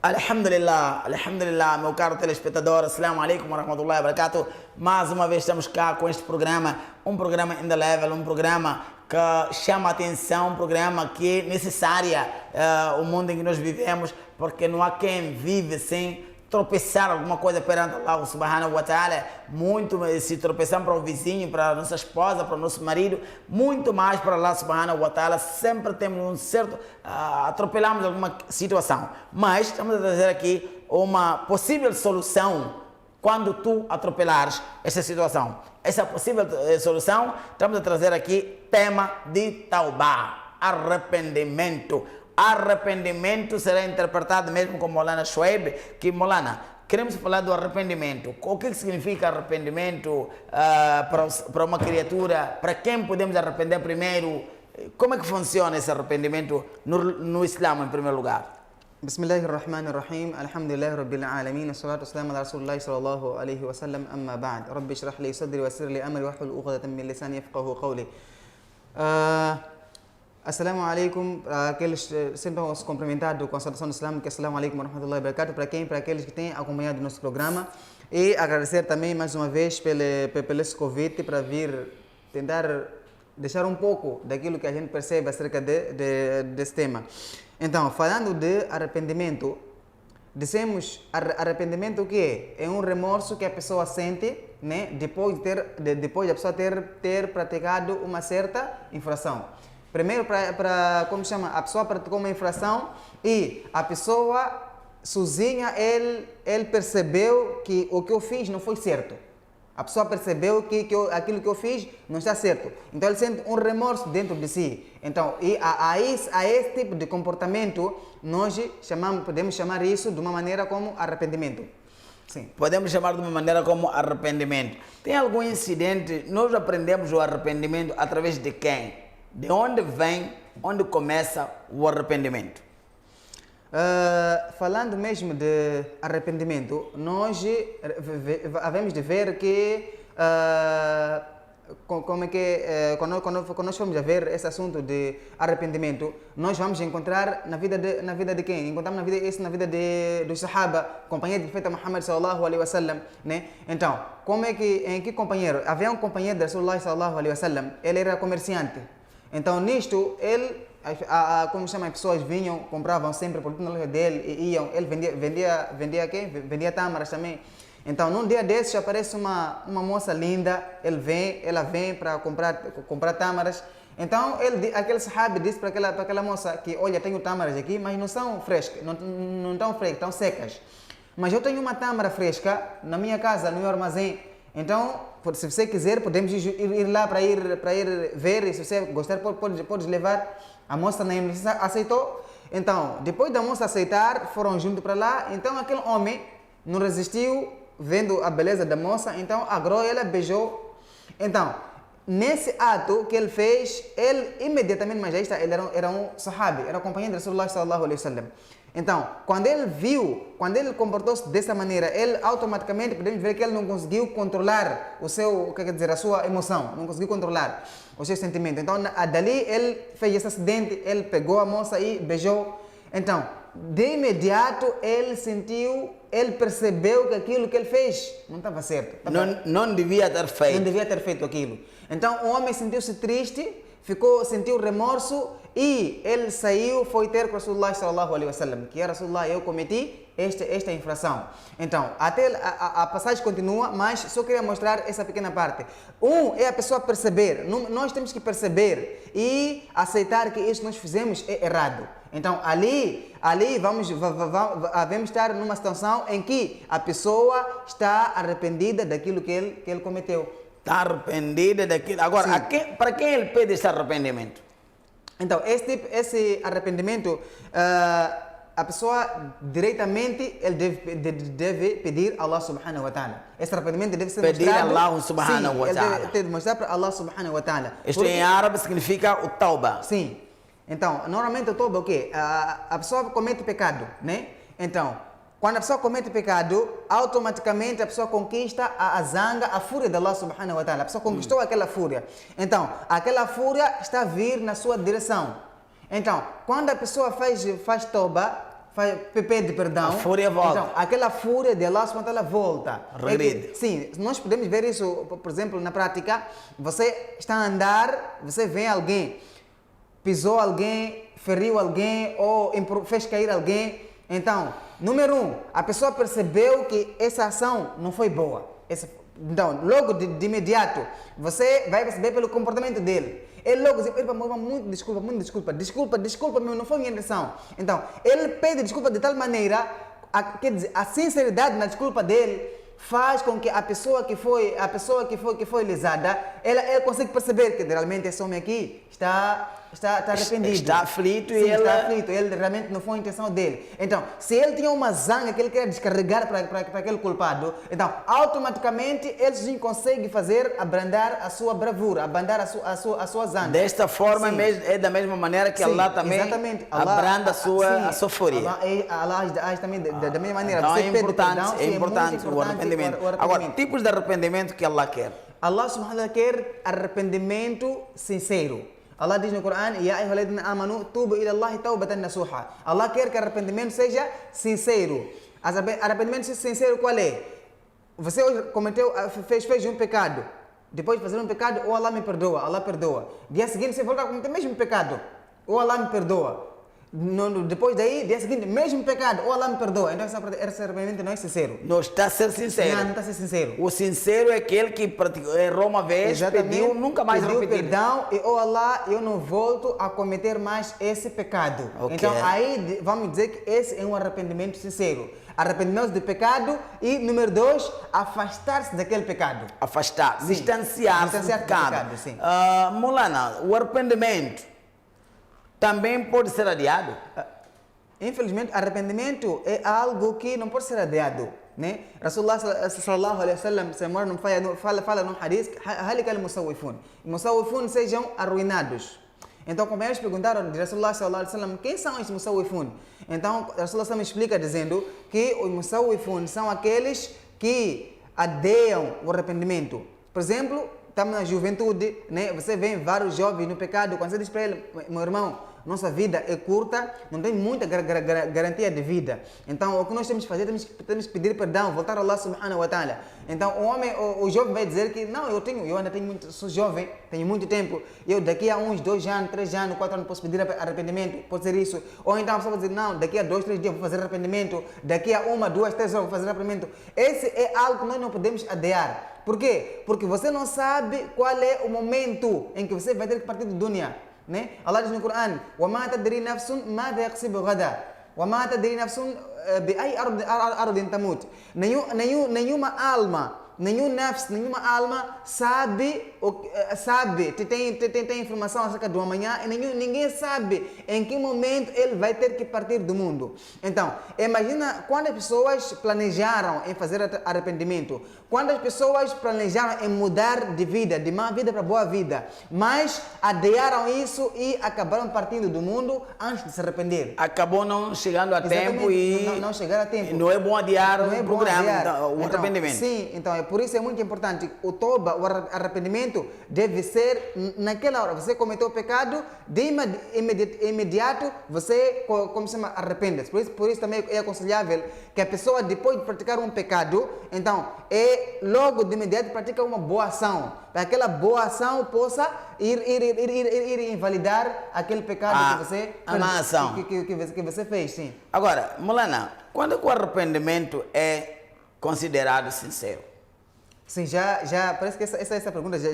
Alhamdulillah, alhamdulillah, meu caro telespectador, assalamu alaikum wa rahmatullahi wa barakatuh. Mais uma vez estamos cá com este programa, um programa in the level, um programa que chama a atenção, um programa que é necessário o mundo em que nós vivemos, porque não há quem vive sem tropeçar alguma coisa perante Allah subhanahu wa ta'ala, muito se tropeçar para o vizinho, para a nossa esposa, para o nosso marido, muito mais para Allah subhanahu wa ta'ala, sempre temos um certo, atropelamos alguma situação, mas estamos a trazer aqui uma possível solução quando tu atropelares essa situação. Essa possível solução, estamos a trazer aqui tema de Taubá, arrependimento. Arrependimento será interpretado mesmo como Maulana Shoaib, que Maulana, queremos falar do arrependimento. O que significa arrependimento para uma criatura? Para quem podemos arrepender primeiro? Como é que funciona esse arrependimento no Islã, em primeiro lugar? Bismillahirrahmanirrahim. Alhamdulillah Rabbil Alamin. Assalatu wassalamu ala Rasulullah sallallahu alaihi wasallam. Amma ba'd. Rabbi shrah li sadri wa yassir li amri wahlul 'uqdatan min lisani yafqahu qawli. Assalamu alaikum, para aqueles sempre vamos cumprimentar com a saudação islâmica, assalamu alaikum wa rahmatullahi wa barakatuh, para aqueles que têm acompanhado o nosso programa, e agradecer também mais uma vez pelo esse convite para vir tentar deixar um pouco daquilo que a gente percebe acerca desse tema. Então, falando de arrependimento, dissemos arrependimento o que é? É um remorso que a pessoa sente, né, depois da pessoa ter praticado uma certa infração. Primeiro, como chama, a pessoa praticou uma infração e a pessoa sozinha, ele percebeu que o que eu fiz não foi certo. A pessoa percebeu que aquilo que eu fiz não está certo. Então ele sente um remorso dentro de si. Então, a esse tipo de comportamento, nós podemos chamar isso de uma maneira como arrependimento. Sim. Podemos chamar de uma maneira como arrependimento. Tem algum incidente, nós aprendemos o arrependimento através de quem? De onde vem, onde começa o arrependimento? Falando mesmo de arrependimento, nós havemos de ver que como é que quando nós formos a ver esse assunto de arrependimento, nós vamos encontrar na vida de quem? Encontramos na vida dos Sahaba, companheiro do profeta Muhammad sallallahu alaihi wasallam, né? Então, em que companheiro? Havia um companheiro de Rasulullah sallallahu alaihi wasallam, ele era comerciante. Então, nisto, como chama, as pessoas vinham, compravam sempre produto na loja dele e iam. Ele vendia quem? Vendia tâmaras também. Então, num dia desses, aparece uma moça linda, ela vem para comprar tâmaras. Então, aquele sahabi disse para aquela moça que, olha, tenho tâmaras aqui, mas não são frescas, não estão frescas, estão secas. Mas eu tenho uma tâmara fresca na minha casa, no meu armazém. Então, se você quiser, podemos ir lá para ir ver, e se você gostar, pode levar. A moça na emergência aceitou. Então, depois da moça aceitar, foram juntos para lá. Então, aquele homem não resistiu, vendo a beleza da moça, então agarrou ela, beijou. Então, nesse ato que ele fez, ele imediatamente, mas já está, ele era um sahabi, era companheiro de Rasulullah sallallahu alaihi wasallam. Então, quando ele comportou-se dessa maneira, ele automaticamente, podemos ver que ele não conseguiu controlar a sua emoção, não conseguiu controlar o seu sentimento. Então, dali ele fez esse acidente, ele pegou a moça e beijou. Então, de imediato ele percebeu que aquilo que ele fez não estava certo. Não devia ter feito. Não devia ter feito aquilo. Então, o homem sentiu-se triste, sentiu remorso e ele saiu, foi ter com Rasulullah sallallahu alaihi wasallam, que era Rasulullah, eu cometi esta infração. Então, até a passagem continua, mas só queria mostrar essa pequena parte. É a pessoa perceber, nós temos que perceber e aceitar que isso que nós fizemos é errado. Então, ali vamos estar numa situação em que a pessoa está arrependida daquilo que ele cometeu. Está arrependida daquilo. Agora, para quem ele pede esse arrependimento? Então, esse arrependimento, a pessoa diretamente ele deve pedir a Allah subhanahu wa ta'ala. Esse arrependimento deve ser pedir a Allah subhanahu wa ta'ala. Ele deve mostrar para Allah subhanahu wa ta'ala. Isto em árabe significa o tauba. Sim. Então, normalmente o tauba é o quê? A pessoa comete pecado, né? Então, quando a pessoa comete pecado, automaticamente a pessoa conquista a zanga, a fúria de Allah subhanahu wa ta'ala. A pessoa conquistou aquela fúria. Então, aquela fúria está a vir na sua direção. Então, quando a pessoa faz tauba, pede perdão, A fúria volta. Então, aquela fúria de Allah subhanahu wa ta'ala volta. Regride. Sim, nós podemos ver isso, por exemplo, na prática. Você está a andar, você vê alguém, pisou alguém, feriu alguém ou fez cair alguém. Então, número um, a pessoa percebeu que essa ação não foi boa. Então, logo de imediato, você vai perceber pelo comportamento dele. Ele logo diz, muito desculpa, meu, não foi minha intenção. Então, ele pede desculpa de tal maneira, quer dizer, a sinceridade na desculpa dele faz com que a pessoa que foi lesada, ela consiga perceber que realmente esse homem aqui está arrependido. Está aflito. Sim, está aflito. Ele realmente não foi a intenção dele. Então, se ele tinha uma zanga que ele queria descarregar para aquele culpado, então, automaticamente, ele sim consegue abrandar a sua bravura, abrandar a sua zanga. Desta forma, é da mesma maneira que Allah também abranda a sua fúria. Allah age também da mesma maneira. Então, Você é importante o arrependimento. Agora, tipos de arrependimento que Allah quer. Allah subhanahu wa ta'ala quer arrependimento sincero. Allah diz no Corão, Ya ayyuhalladhina amanu, tubu ila Allahi tawbatan nasuha. Allah quer que o arrependimento seja sincero. Arrependimento sincero qual é? Você hoje fez um pecado. Depois de fazer um pecado, ou Allah me perdoa, Allah perdoa. Dia seguinte você volta a cometer o mesmo pecado, ou Allah me perdoa. Depois daí, dia seguinte, mesmo pecado, ou Allah me perdoa. Então esse arrependimento não é sincero. Não está a ser sincero. Não está a ser sincero. O sincero é aquele que errou uma vez, pediu, nunca mais pediu repetir. perdão e, oh Allah, eu não volto a cometer mais esse pecado. Okay. Então aí vamos dizer que esse é um arrependimento sincero. Arrependimento do pecado e, número 2, afastar-se daquele pecado. Afastar, distanciar-se do pecado. Sim. Mulana, o arrependimento também pode ser adiado? Infelizmente, arrependimento é algo que não pode ser adiado. Né? Rasulullah sallallahu alaihi wasallam fala num hadith, halika al-musawwifun. Musawwifun sejam arruinados. Então, como eles perguntaram de Rasulullah sallallahu alaihi wasallam, quem são esses musawwifun? Então, Rasulullah sallallahu explica dizendo que os musawwifun são aqueles que adeiam o arrependimento. Por exemplo, estamos na juventude, né? Você vê vários jovens no pecado, quando você diz para ele, meu irmão, nossa vida é curta, não tem muita garantia de vida. Então, o que nós temos que fazer, temos que pedir perdão, voltar a Allah subhanahu wa ta'ala. Então, o jovem vai dizer que, não, eu ainda sou jovem, tenho muito tempo, eu daqui a uns 2 anos, 3 anos, 4 anos posso pedir arrependimento, pode ser isso. Ou então a pessoa vai dizer, não, daqui a 2, 3 dias vou fazer arrependimento, daqui a 1, 2, 3 horas vou fazer arrependimento. Esse é algo que nós não podemos adiar. Por quê? Porque você não sabe qual é o momento em que você vai ter que partir do dunya. Né? Allah diz no Corão, وَمَا تَدْرِي نَفْسٌ مَاذَا يَكْسِبُ غَدًا وَمَا تَدْرِي نَفْسٌ بِأَيِّ أَرْضٍ تَمُوتُ. Nenhuma alma sabe, tem informação acerca do amanhã e ninguém sabe em que momento ele vai ter que partir do mundo. Então, imagina quantas pessoas planejaram em fazer arrependimento, quantas pessoas planejaram em mudar de vida, de má vida para boa vida, mas adiaram isso e acabaram partindo do mundo antes de se arrepender. Acabou não chegando a tempo e não chegar a tempo. Não é bom adiar o programa, o então, arrependimento. Sim, então por isso é muito importante. O toba, o arrependimento deve ser naquela hora. Você cometeu o pecado, de imediato você arrepende-se. Por isso também é aconselhável que a pessoa, depois de praticar um pecado, então logo de imediato pratica uma boa ação, para que aquela boa ação possa ir invalidar aquele pecado que você fez. Sim. Agora, Mulana, quando o arrependimento é considerado sincero? Sim, parece que essa pergunta já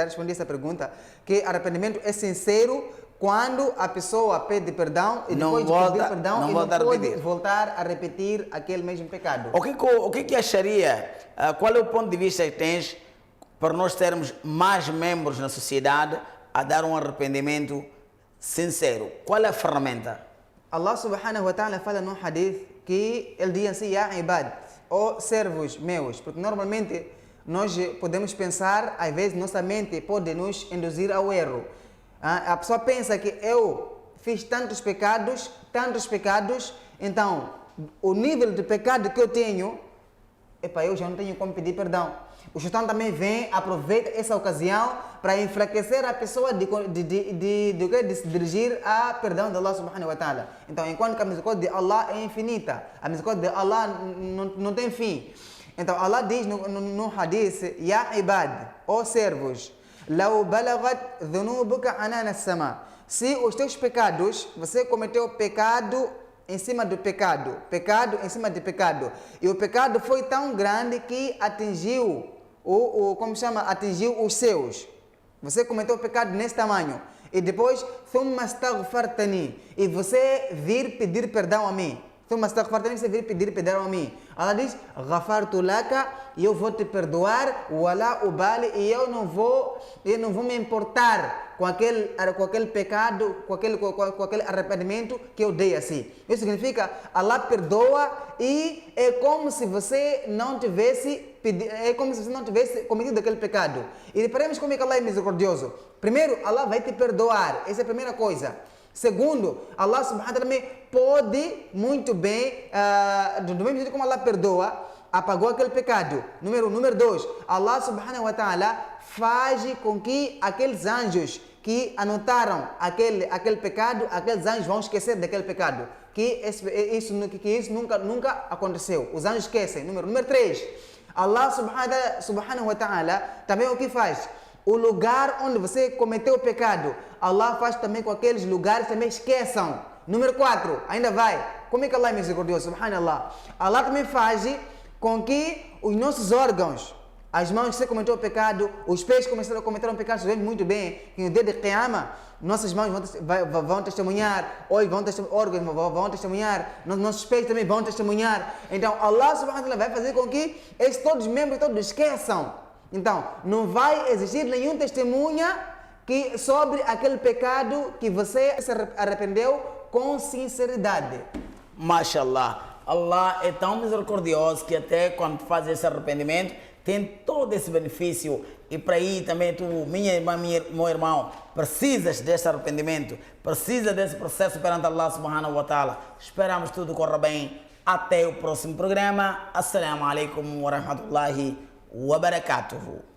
respondi essa pergunta, que arrependimento é sincero quando a pessoa pede perdão e depois de pedir perdão não pode voltar a repetir aquele mesmo pecado. O que acharia, qual é o ponto de vista que tens para nós termos mais membros na sociedade a dar um arrependimento sincero? Qual é a ferramenta? Allah subhanahu wa ta'ala fala num hadith que ele diz assim, Ya ibad, ó servos meus, porque normalmente nós podemos pensar, às vezes nossa mente pode nos induzir ao erro. A pessoa pensa que eu fiz tantos pecados, então o nível de pecado que eu tenho epa, eu já não tenho como pedir perdão. O Shaitan também vem, aproveita essa ocasião para enfraquecer a pessoa de se dirigir a perdão de Allah subhanahu wa ta'ala. Então, enquanto que a misericórdia de Allah é infinita, a misericórdia de Allah não tem fim. Então, Allah diz no hadith, Ya ibad, ó servos, Lau balagat dhunubuka anana sama. Se os teus pecados, você cometeu pecado em cima do pecado, pecado em cima de pecado, e o pecado foi tão grande que atingiu atingiu os seus. Você cometeu pecado nesse tamanho. E depois, thumma astaghfartani, e você vir pedir perdão a mim. Thumma astaghfartani, você vir pedir perdão a mim. Allah diz, ghafartu laka, e eu vou te perdoar, wala ubali, e eu não vou me importar com aquele pecado, com aquele arrependimento que eu dei a si. Isso significa, Allah perdoa e é como se você não tivesse cometido aquele pecado. E reparemos como é que Allah é misericordioso. Primeiro, Allah vai te perdoar. Essa é a primeira coisa. Segundo, Allah subhanahu wa ta'ala também pode muito bem, do mesmo jeito como Allah perdoa, apagou aquele pecado. Número 2, Allah subhanahu wa ta'ala faz com que aqueles anjos que anotaram aquele pecado, aqueles anjos vão esquecer daquele pecado. Que isso nunca aconteceu. Os anjos esquecem. Número 3, Allah subhanahu wa ta'ala também o que faz? O lugar onde você cometeu o pecado, Allah faz também com aqueles lugares também esqueçam. Número 4, ainda vai. Como é que Allah é misericordioso? Subhanallah. Allah também faz com que os nossos órgãos, as mãos que você cometeu o pecado, os pés cometeram o pecado, sabemos muito bem que no dia de Qiyamah, nossas mãos vão testemunhar, órgãos vão testemunhar, nossos pés também vão testemunhar. Então, Allah subhanahu wa ta'ala vai fazer com que todos os membros esqueçam. Então, não vai existir nenhum testemunha sobre aquele pecado que você se arrependeu com sinceridade. Mashallah, Allah é tão misericordioso que até quando faz esse arrependimento, tem todo esse benefício. E para aí também tu, minha irmã, meu irmão, precisas desse arrependimento, precisa desse processo perante Allah subhanahu wa ta'ala. Esperamos tudo corra bem. Até o próximo programa. Assalamu alaikum wa rahmatullahi wa barakatuhu.